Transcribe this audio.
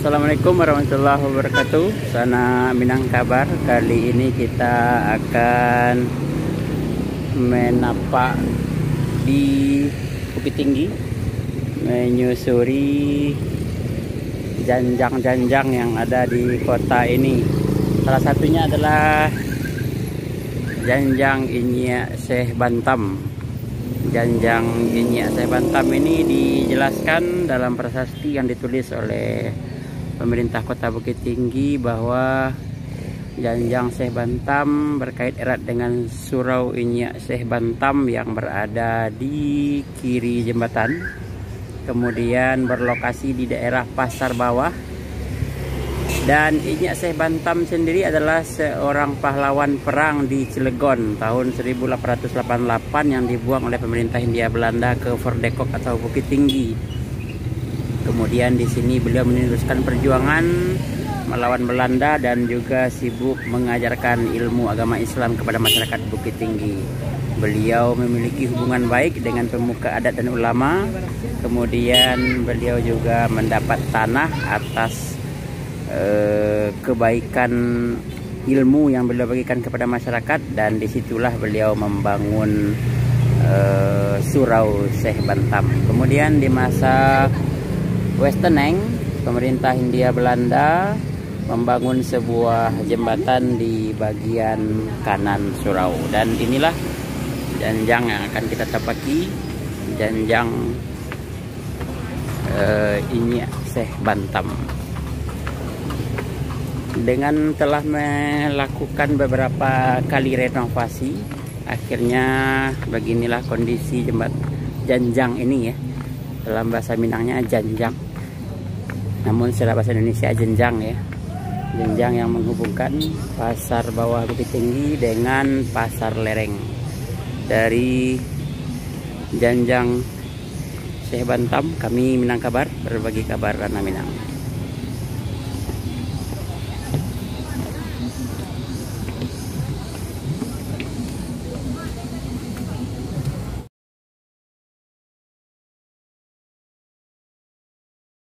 Assalamualaikum warahmatullahi wabarakatuh. Sana Minang kabar. Kali ini kita akan menapak di Bukit Tinggi, menyusuri janjang-janjang yang ada di kota ini. Salah satunya adalah Janjang Inyak Syekh Bantam. Janjang Inyak Syekh Bantam ini dijelaskan dalam prasasti yang ditulis oleh pemerintah Kota Bukit Tinggi bahwa Janjang Syekh Bantam berkait erat dengan Surau Inyak Syekh Bantam yang berada di kiri jembatan, kemudian berlokasi di daerah Pasar Bawah. Dan Inyak Syekh Bantam sendiri adalah seorang pahlawan perang di Cilegon tahun 1888 yang dibuang oleh pemerintah Hindia Belanda ke Fort De Kock atau Bukit Tinggi. Kemudian di sini beliau meneruskan perjuangan melawan Belanda dan juga sibuk mengajarkan ilmu agama Islam kepada masyarakat Bukit Tinggi. Beliau memiliki hubungan baik dengan pemuka adat dan ulama. Kemudian beliau juga mendapat tanah atas kebaikan ilmu yang beliau bagikan kepada masyarakat, dan disitulah beliau membangun Surau Syekh Bantam. Kemudian di masa Westeneng, pemerintah Hindia Belanda membangun sebuah jembatan di bagian kanan surau, dan inilah janjang yang akan kita tapaki, Janjang Inyak Syekh Bantam. Dengan telah melakukan beberapa kali renovasi, akhirnya beginilah kondisi janjang ini ya. Dalam bahasa Minangnya janjang, namun secara bahasa Indonesia jenjang ya. Jenjang yang menghubungkan Pasar Bawah Bukit Tinggi dengan Pasar Lereng. Dari Janjang Syekh Bantam, kami Minang Kabar, berbagi kabar Rana Minang.